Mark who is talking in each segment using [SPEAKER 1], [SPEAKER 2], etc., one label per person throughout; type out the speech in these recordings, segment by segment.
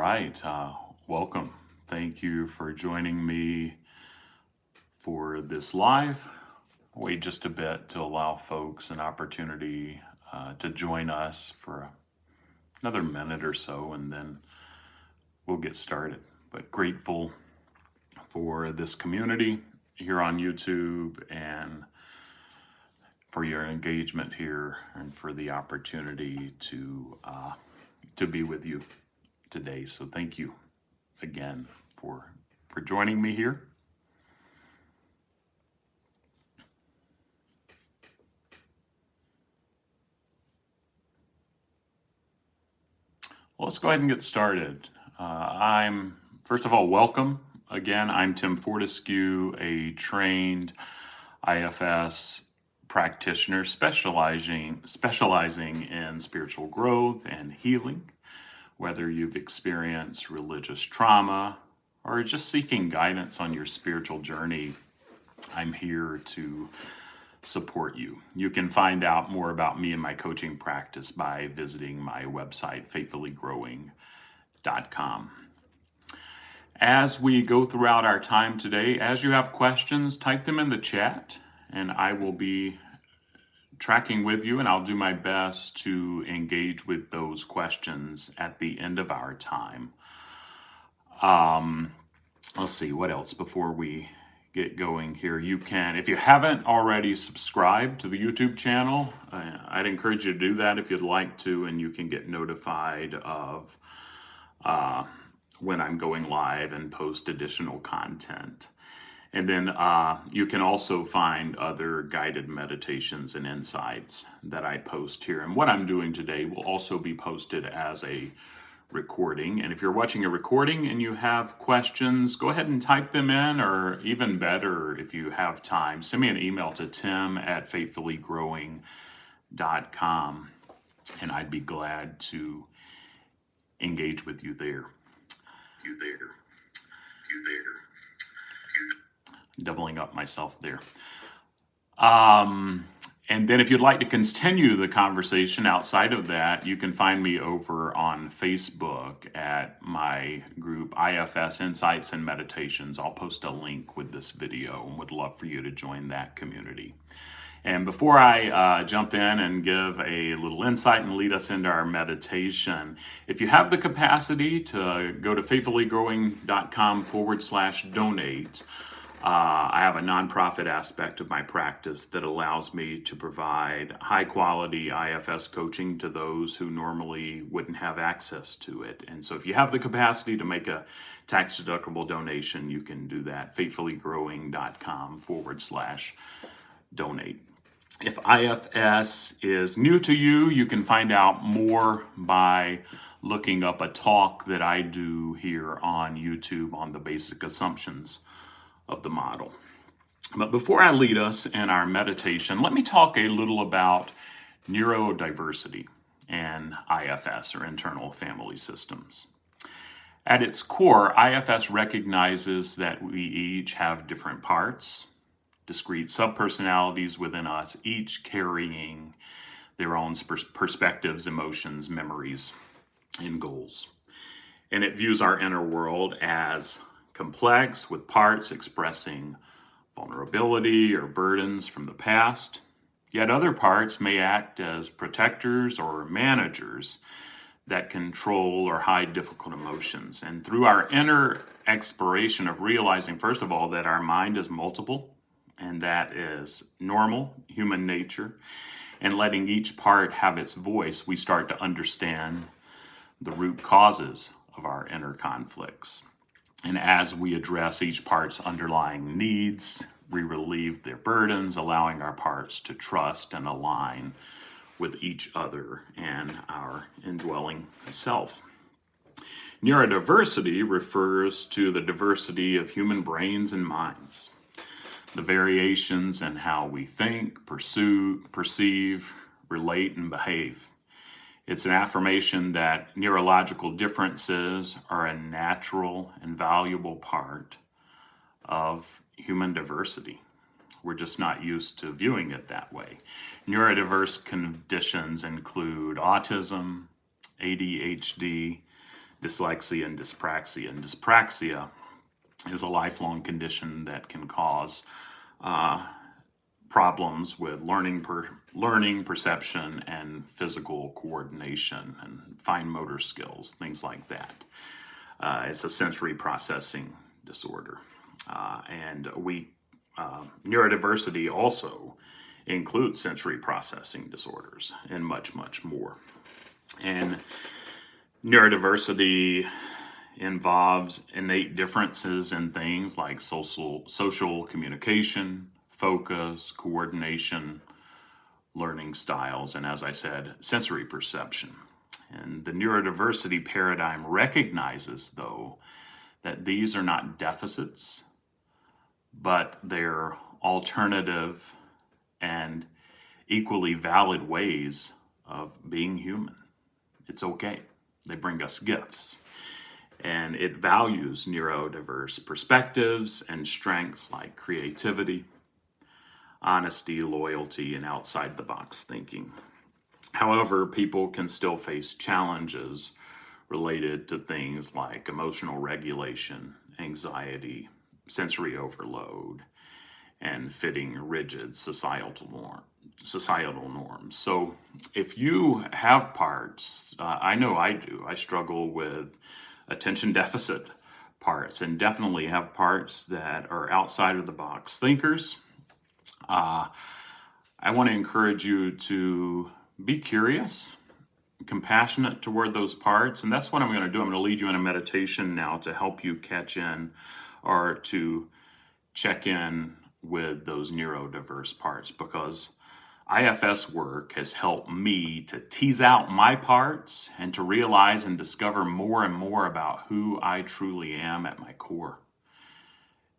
[SPEAKER 1] right, welcome. Thank you for joining me for this live. I'll wait just a bit to allow folks an opportunity to join us for another minute or so, and then we'll get started. But grateful for this community here on YouTube and for your engagement here and for the opportunity to be with you today. So thank you again for joining me here. Well, let's go ahead and get started. First of all, welcome. Again, I'm Tim Fortescue, a trained IFS practitioner specializing in spiritual growth and healing. Whether you've experienced religious trauma or just seeking guidance on your spiritual journey, I'm here to support you. You can find out more about me and my coaching practice by visiting my website, faithfullygrowing.com. As we go throughout our time today, as you have questions, type them in the chat and I will be tracking with you, and I'll do my best to engage with those questions at the end of our time. Let's see, what else before we get going here? You can, if you haven't already subscribed to the YouTube channel, I'd encourage you to do that if you'd like to, and you can get notified of when I'm going live and post additional content. And then you can also find other guided meditations and insights that I post here. And what I'm doing today will also be posted as a recording. And if you're watching a recording and you have questions, go ahead and type them in, or even better, if you have time, send me an email to tim@faithfullygrowing.com, and I'd be glad to engage with you there. Doubling up myself there. And then if you'd like to continue the conversation outside of that, you can find me over on Facebook at my group IFS Insights and Meditations. I'll post a link with this video and would love for you to join that community. And before I jump in and give a little insight and lead us into our meditation, if you have the capacity to go to faithfullygrowing.com/donate, I have a nonprofit aspect of my practice that allows me to provide high quality IFS coaching to those who normally wouldn't have access to it. And so if you have the capacity to make a tax deductible donation, you can do that. faithfullygrowing.com/donate. If IFS is new to you, you can find out more by looking up a talk that I do here on YouTube on the basic assumptions of the model. But before I lead us in our meditation, let me talk a little about neurodiversity and IFS, or internal family systems. At its core, IFS recognizes that we each have different parts, discrete subpersonalities within us, each carrying their own perspectives, emotions, memories, and goals. And it views our inner world as complex, with parts expressing vulnerability or burdens from the past. Yet other parts may act as protectors or managers that control or hide difficult emotions. And through our inner exploration of realizing, first of all, that our mind is multiple, and that is normal human nature, and letting each part have its voice, we start to understand the root causes of our inner conflicts. And as we address each part's underlying needs, we relieve their burdens, allowing our parts to trust and align with each other and our indwelling self. Neurodiversity refers to the diversity of human brains and minds, the variations in how we think, perceive, relate, and behave. It's an affirmation that neurological differences are a natural and valuable part of human diversity. We're just not used to viewing it that way. Neurodiverse conditions include autism, ADHD, dyslexia and dyspraxia. And dyspraxia is a lifelong condition that can cause problems with learning, perception, and physical coordination and fine motor skills, things like that. It's a sensory processing disorder. And neurodiversity also includes sensory processing disorders and much, much more. And neurodiversity involves innate differences in things like social communication, focus, coordination, learning styles, and as I said, sensory perception. And the neurodiversity paradigm recognizes, though, that these are not deficits, but they're alternative and equally valid ways of being human. It's okay. They bring us gifts. And it values neurodiverse perspectives and strengths like creativity, honesty, loyalty, and outside-the-box thinking. However, people can still face challenges related to things like emotional regulation, anxiety, sensory overload, and fitting rigid societal norms. So if you have parts, I know I do, I struggle with attention deficit parts and definitely have parts that are outside of the box thinkers. I want to encourage you to be curious, compassionate toward those parts. And that's what I'm going to do. I'm going to lead you in a meditation now to help you catch in or to check in with those neurodiverse parts, because IFS work has helped me to tease out my parts and to realize and discover more and more about who I truly am at my core.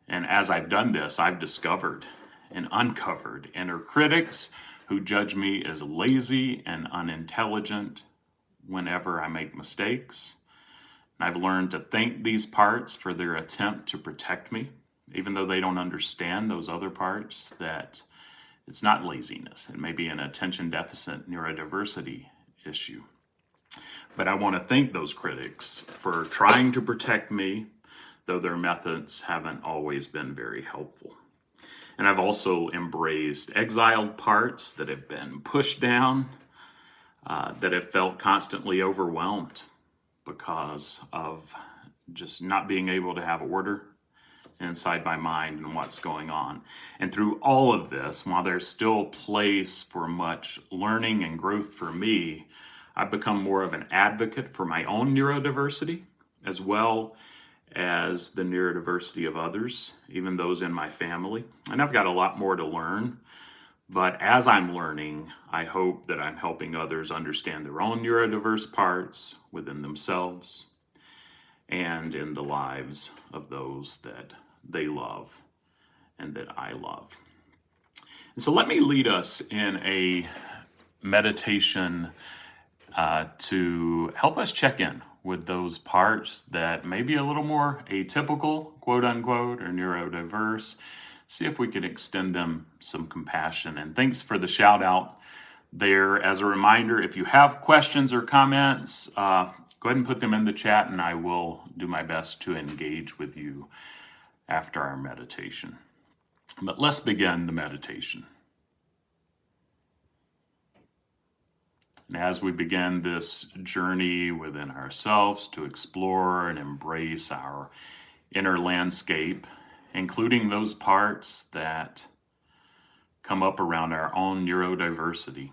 [SPEAKER 1] And as I've done this, I've discovered and uncovered inner critics who judge me as lazy and unintelligent whenever I make mistakes. And I've learned to thank these parts for their attempt to protect me, even though they don't understand those other parts, that it's not laziness. It may be an attention deficit neurodiversity issue. But I want to thank those critics for trying to protect me, though their methods haven't always been very helpful. And I've also embraced exiled parts that have been pushed down, that have felt constantly overwhelmed because of just not being able to have order inside my mind and what's going on. And through all of this, while there's still place for much learning and growth for me, I've become more of an advocate for my own neurodiversity, as well as the neurodiversity of others, even those in my family. And I've got a lot more to learn, but as I'm learning, I hope that I'm helping others understand their own neurodiverse parts within themselves and in the lives of those that they love and that I love. And so let me lead us in a meditation to help us check in with those parts that may be a little more atypical, quote unquote, or neurodiverse. See if we can extend them some compassion. And thanks for the shout out there. As a reminder, if you have questions or comments, go ahead and put them in the chat and I will do my best to engage with you after our meditation. But let's begin the meditation. And as we begin this journey within ourselves to explore and embrace our inner landscape, including those parts that come up around our own neurodiversity.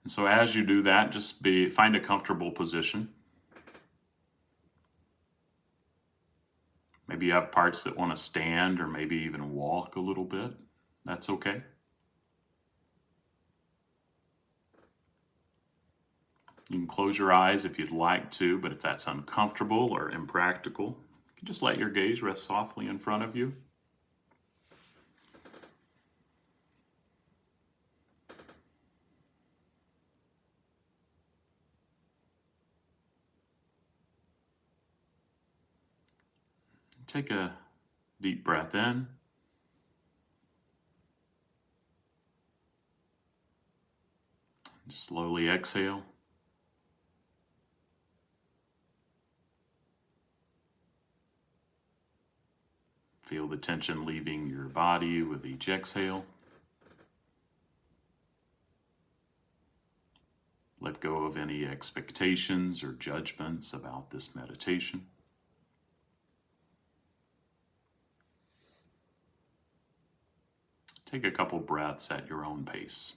[SPEAKER 1] And so as you do that, just find a comfortable position. Maybe you have parts that want to stand or maybe even walk a little bit. That's okay. You can close your eyes if you'd like to, but if that's uncomfortable or impractical, you can just let your gaze rest softly in front of you. Take a deep breath in. Slowly exhale. Feel the tension leaving your body with each exhale. Let go of any expectations or judgments about this meditation. Take a couple breaths at your own pace.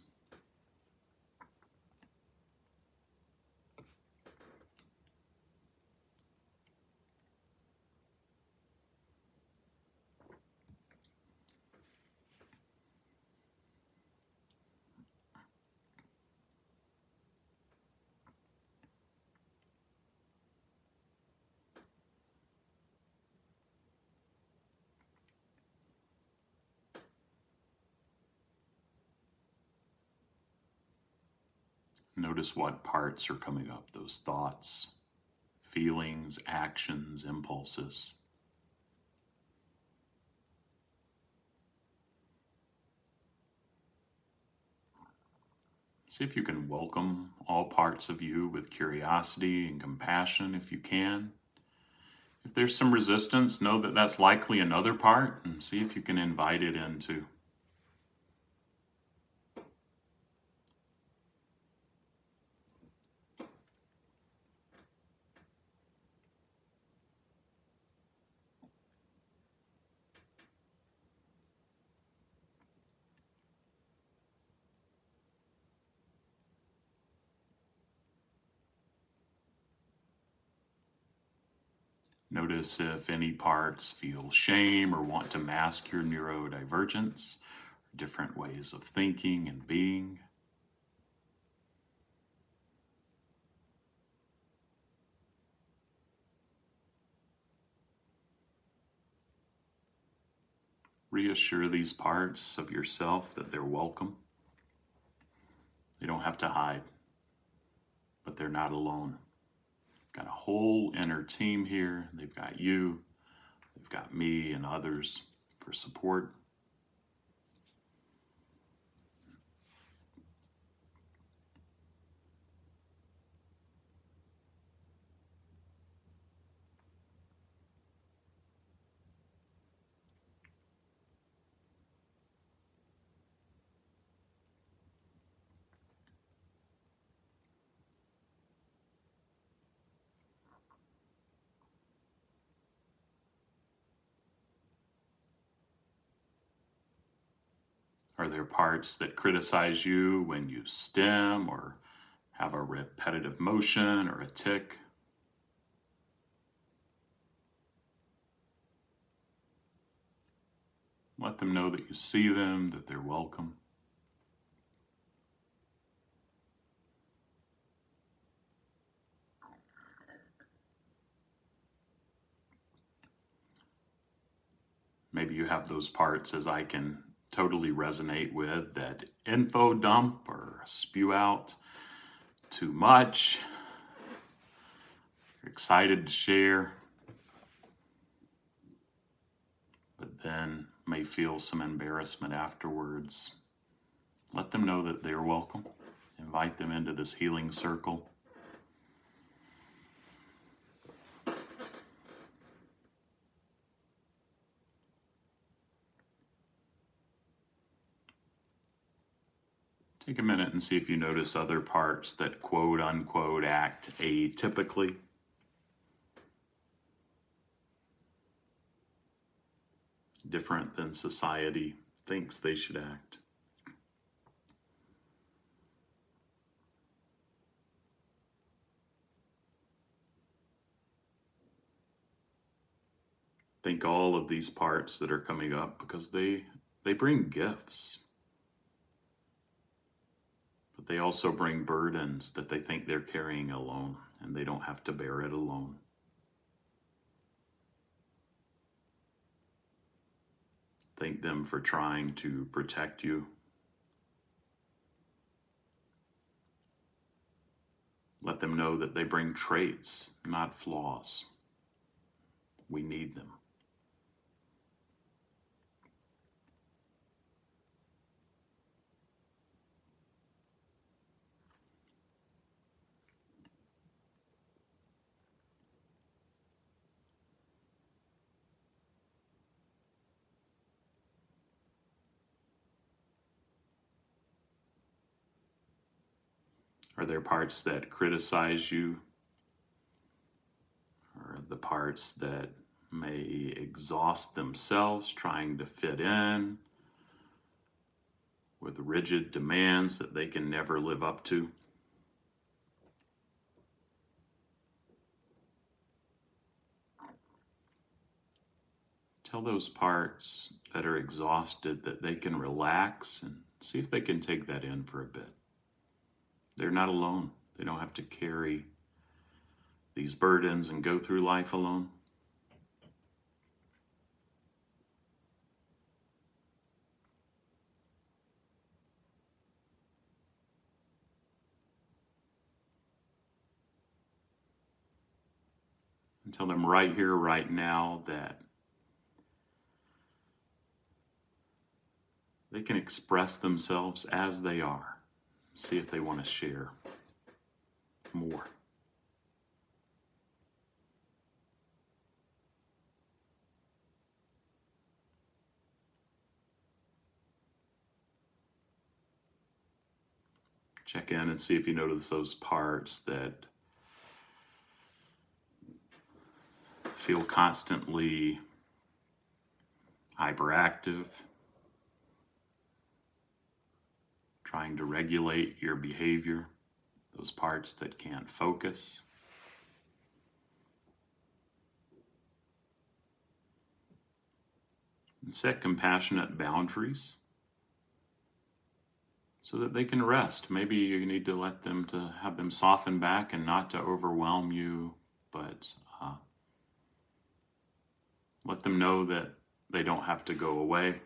[SPEAKER 1] Notice what parts are coming up, those thoughts, feelings, actions, impulses. See if you can welcome all parts of you with curiosity and compassion if you can. If there's some resistance, know that that's likely another part, and see if you can invite it in too. Notice if any parts feel shame or want to mask your neurodivergence, different ways of thinking and being. Reassure these parts of yourself that they're welcome. They don't have to hide, but they're not alone. Got a whole inner team here. They've got you, they've got me and others for support. Are there parts that criticize you when you stim or have a repetitive motion or a tic? Let them know that you see them, that they're welcome. Maybe you have those parts, as I can totally resonate with, that info dump or spew out too much. You're excited to share, but then may feel some embarrassment afterwards. Let them know that they're welcome. Invite them into this healing circle. Take a minute and see if you notice other parts that quote unquote act atypically. Different than society thinks they should act. Think all of these parts that are coming up because they bring gifts. But they also bring burdens that they think they're carrying alone, and they don't have to bear it alone. Thank them for trying to protect you. Let them know that they bring traits, not flaws. We need them. Are there parts that criticize you? Or the parts that may exhaust themselves trying to fit in with rigid demands that they can never live up to? Tell those parts that are exhausted that they can relax and see if they can take that in for a bit. They're not alone. They don't have to carry these burdens and go through life alone. And tell them right here, right now, that they can express themselves as they are. See if they want to share more. Check in and see if you notice those parts that feel constantly hyperactive, trying to regulate your behavior, those parts that can't focus. And set compassionate boundaries so that they can rest. Maybe you need to let them to have them soften back and not to overwhelm you, but let them know that they don't have to go away.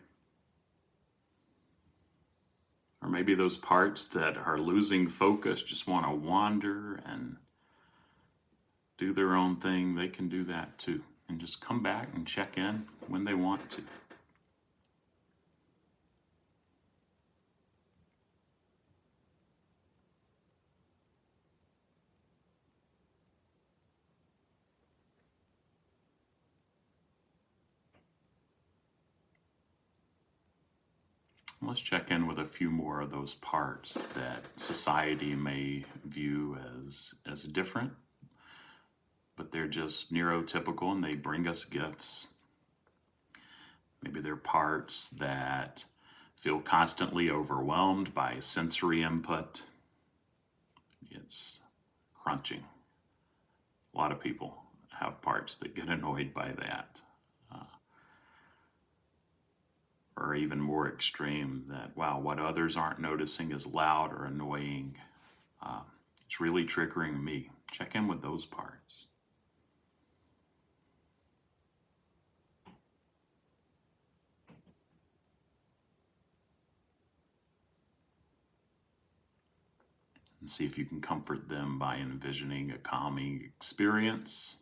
[SPEAKER 1] Or maybe those parts that are losing focus just want to wander and do their own thing. They can do that too. And just come back and check in when they want to. Let's check in with a few more of those parts that society may view as different, but they're just neurotypical and they bring us gifts. Maybe they're parts that feel constantly overwhelmed by sensory input. It's crunching. A lot of people have parts that get annoyed by that. Or even more extreme, that, wow, what others aren't noticing is loud or annoying. It's really triggering me. Check in with those parts. And see if you can comfort them by envisioning a calming experience.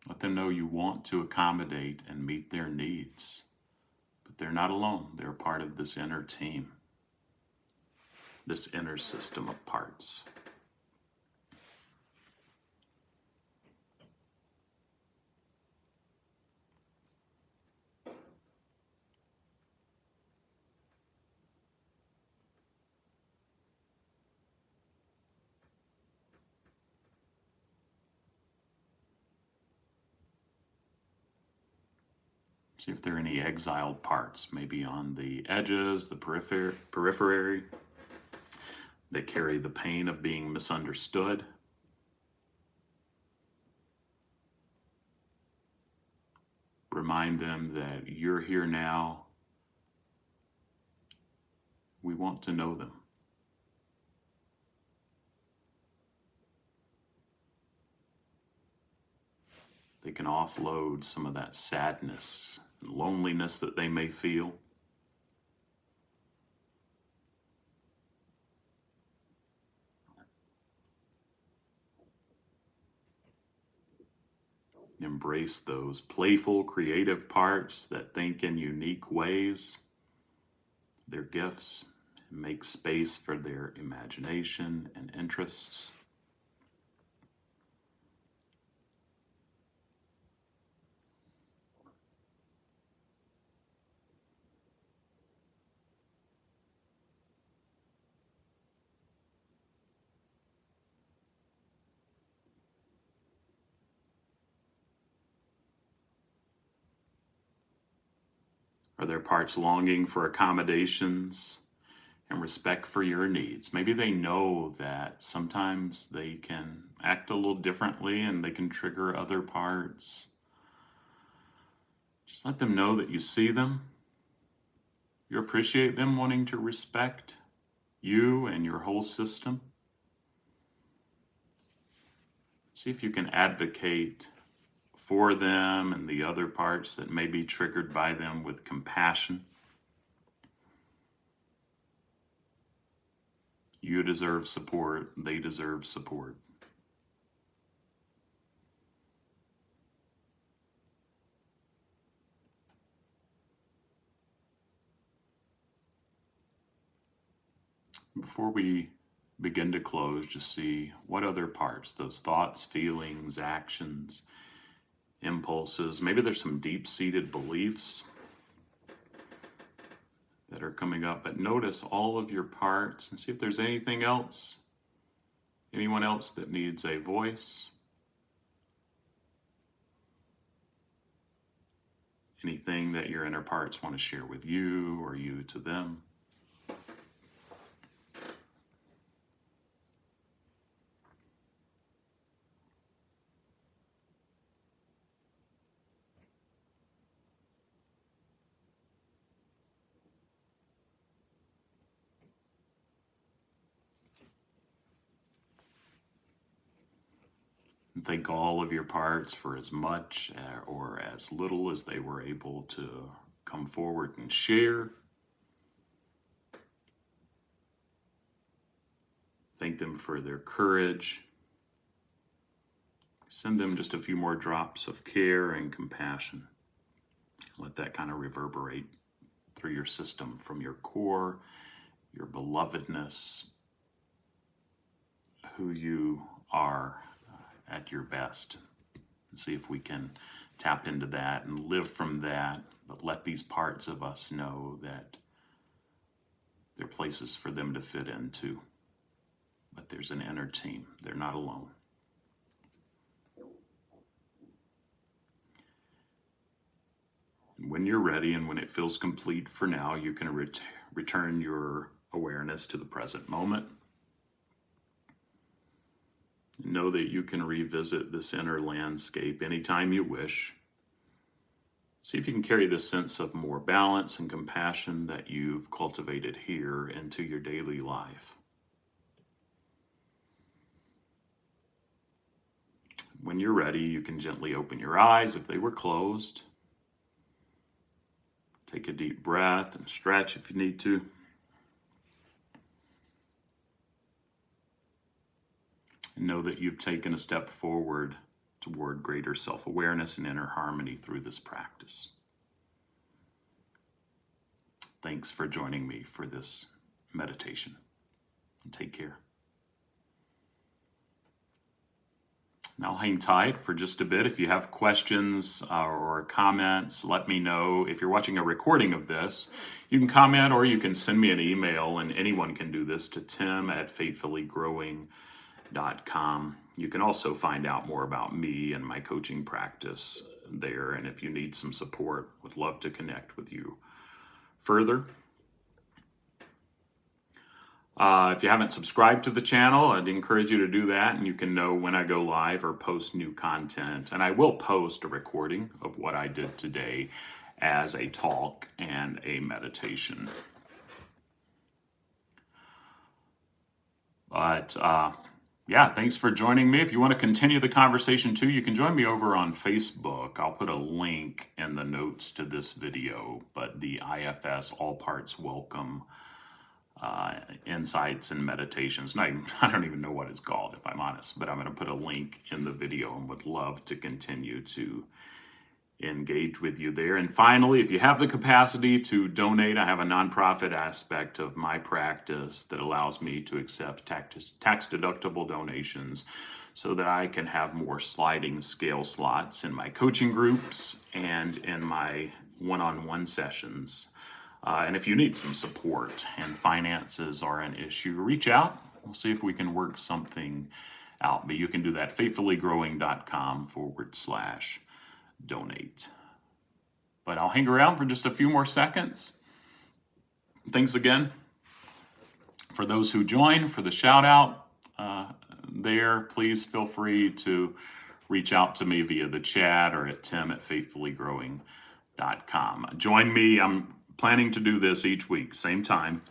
[SPEAKER 1] Let them know you want to accommodate and meet their needs. But they're not alone. They're part of this inner team, this inner system of parts. See if there are any exiled parts, maybe on the edges, the periphery, that carry the pain of being misunderstood. Remind them that you're here now. We want to know them. They can offload some of that sadness and loneliness that they may feel. Embrace those playful, creative parts that think in unique ways. Their gifts. Make space for their imagination and interests. Are there parts longing for accommodations and respect for your needs? Maybe they know that sometimes they can act a little differently and they can trigger other parts. Just let them know that you see them. You appreciate them wanting to respect you and your whole system. See if you can advocate for them and the other parts that may be triggered by them with compassion. You deserve support. They deserve support. Before we begin to close, just see what other parts, those thoughts, feelings, actions, impulses, maybe there's some deep-seated beliefs that are coming up, but notice all of your parts and see if there's anything else, anyone else that needs a voice, anything that your inner parts want to share with you or you to them. And thank all of your parts for as much or as little as they were able to come forward and share. Thank them for their courage. Send them just a few more drops of care and compassion. Let that kind of reverberate through your system from your core, your belovedness, who you are at your best. And see if we can tap into that and live from that, but let these parts of us know that there are places for them to fit into. But there's an inner team. They're not alone. And when you're ready and when it feels complete for now, you can return your awareness to the present moment. Know that you can revisit this inner landscape anytime you wish. See if you can carry this sense of more balance and compassion that you've cultivated here into your daily life. When you're ready, you can gently open your eyes if they were closed. Take a deep breath and stretch if you need to. Know that you've taken a step forward toward greater self-awareness and inner harmony through this practice. Thanks for joining me for this meditation. And take care. Now hang tight for just a bit. If you have questions or comments, let me know. If you're watching a recording of this, you can comment or you can send me an email, and anyone can do this, to tim@faithfullygrowing.com. You can also find out more about me and my coaching practice there, and if you need some support, would love to connect with you further. If you haven't subscribed to the channel, I'd encourage you to do that, and you can know when I go live or post new content. And I will post a recording of what I did today as a talk and a meditation. But yeah, thanks for joining me. If you want to continue the conversation too, you can join me over on Facebook. I'll put a link in the notes to this video, but the IFS All Parts Welcome Insights and Meditations. I don't even know what it's called, if I'm honest, but I'm going to put a link in the video and would love to continue to engage with you there. And finally, if you have the capacity to donate, I have a nonprofit aspect of my practice that allows me to accept tax-deductible donations so that I can have more sliding scale slots in my coaching groups and in my one-on-one sessions. And if you need some support and finances are an issue, reach out. We'll see if we can work something out. But you can do that, faithfullygrowing.com/donate. But I'll hang around for just a few more seconds. Thanks again for those who join, for the shout out there. Please feel free to reach out to me via the chat or at tim@faithfullygrowing.com. Join me. I'm planning to do this each week, same time,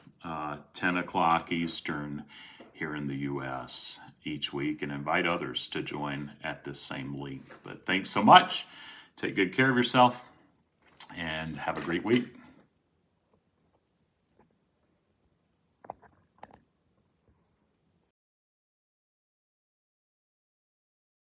[SPEAKER 1] 10 o'clock Eastern here in the U.S. each week, and invite others to join at this same link. But thanks so much. Take good care of yourself and have a great week.